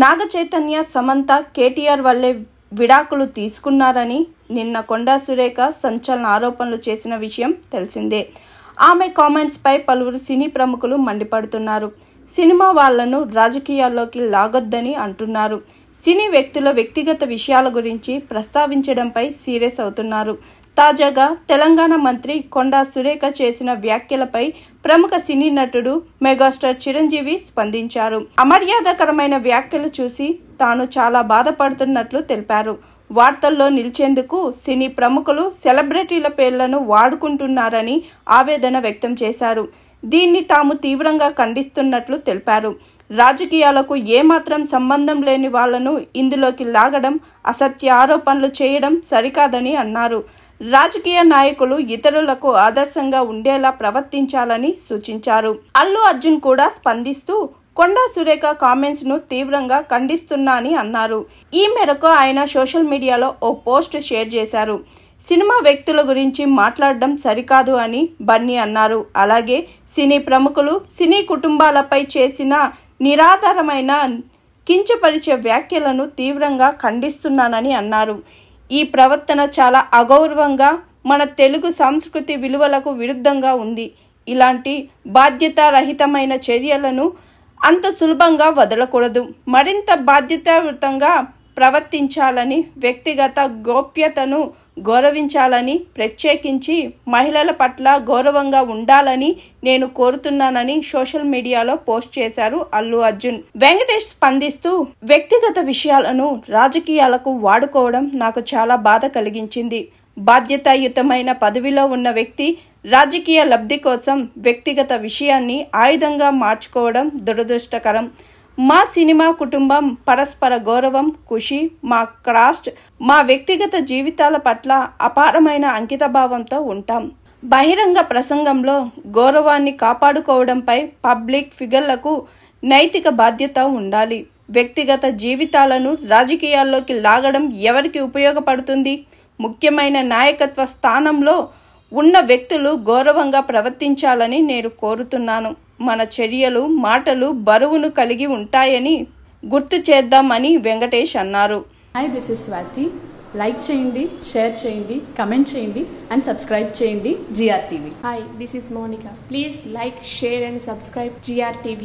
నాగ చైతన్య సమంత కేటీఆర్ వల్లే విడాకులు తీసుకున్నారని నిన్న కొండా సురేఖ సంచలన ఆరోపణలు చేసిన విషయం తెలిసిందే. ఆమె కామెంట్స్ పై పలువురు సినీ ప్రముఖులు మండిపడుతున్నారు. సినిమా వాళ్లను రాజకీయాల్లోకి లాగొద్దని అంటున్నారు. సినీ వ్యక్తుల వ్యక్తిగత విషయాల గురించి ప్రస్తావించడంపై సీరియస్ అవుతున్నారు. తాజాగా తెలంగాణ మంత్రి కొండా సురేఖ చేసిన వ్యాఖ్యలపై ప్రముఖ సినీ నటుడు మెగాస్టార్ చిరంజీవి స్పందించారు. అమర్యాదకరమైన వ్యాఖ్యలు చూసి తాను చాలా బాధపడుతున్నట్లు తెలిపారు. వార్తల్లో నిలిచేందుకు సినీ ప్రముఖులు సెలబ్రిటీల పేర్లను వాడుకుంటున్నారని ఆవేదన వ్యక్తం చేశారు. దీన్ని తాము తీవ్రంగా ఖండిస్తున్నట్లు తెలిపారు. రాజకీయాలకు ఏమాత్రం సంబంధం లేని వాళ్లను ఇందులోకి లాగడం, అసత్య ఆరోపణలు చేయడం సరికాదని అన్నారు. రాజకీయ నాయకులు ఇతరులకు ఆదర్శంగా ఉండేలా ప్రవర్తించాలని సూచించారు. అల్లు అర్జున్ కూడా స్పందిస్తూ కొండా సురేఖ కామెంట్స్ ను తీవ్రంగా ఖండిస్తున్నా అని అన్నారు. ఈ మేరకు ఆయన సోషల్ మీడియాలో ఓ పోస్ట్ షేర్ చేశారు. సినిమా వ్యక్తుల గురించి మాట్లాడడం సరికాదు అని బన్నీ అన్నారు. అలాగే సినీ ప్రముఖులు, సినీ కుటుంబాలపై చేసిన నిరాధారమైన కించపరిచే వ్యాఖ్యలను తీవ్రంగా ఖండిస్తున్నానని అన్నారు. ఈ ప్రవర్తన చాలా అగౌరవంగా, మన తెలుగు సంస్కృతి విలువలకు విరుద్ధంగా ఉంది. ఇలాంటి బాధ్యతారహితమైన చర్యలను అంత సులభంగా వదలకూడదు. మరింత బాధ్యతాయుతంగా ప్రవర్తించాలని, వ్యక్తిగత గోప్యతను గౌరవించాలని, ప్రత్యేకించి మహిళల పట్ల గౌరవంగా ఉండాలని నేను కోరుతున్నానని సోషల్ మీడియాలో పోస్ట్ చేశారు అల్లు అర్జున్. వెంకటేష్ స్పందిస్తూ వ్యక్తిగత విషయాలను రాజకీయాలకు వాడుకోవడం నాకు చాలా బాధ కలిగించింది. బాధ్యతాయుతమైన పదవిలో ఉన్న వ్యక్తి రాజకీయ లబ్ధి కోసం వ్యక్తిగత విషయాన్ని ఆయుధంగా మార్చుకోవడం దురదృష్టకరం. మా సినిమా కుటుంబం పరస్పర గౌరవం, ఖుషి, మా క్రాఫ్ట్, మా వ్యక్తిగత జీవితాల పట్ల అపారమైన అంకితభావంతో ఉంటాం. బహిరంగ ప్రసంగంలో గౌరవాన్ని కాపాడుకోవడంపై పబ్లిక్ ఫిగర్లకు నైతిక బాధ్యత ఉండాలి. వ్యక్తిగత జీవితాలను రాజకీయాల్లోకి లాగడం ఎవరికి ఉపయోగపడుతుంది? ముఖ్యమైన నాయకత్వ స్థానంలో ఉన్న వ్యక్తులు గౌరవంగా ప్రవర్తించాలని నేను కోరుతున్నాను. మన చర్యలు, మాటలు బరువును కలిగి ఉంటాయని గుర్తు చేద్దామని వెంకటేష్ అన్నారు. Hi, this is Swathi. Like చేయండి, షేర్ చేయండి, కమెంట్ చేయండి అండ్ సబ్స్క్రైబ్ చేయండి GR TV. Hi, this is Monica. Please like, share and subscribe GR TV.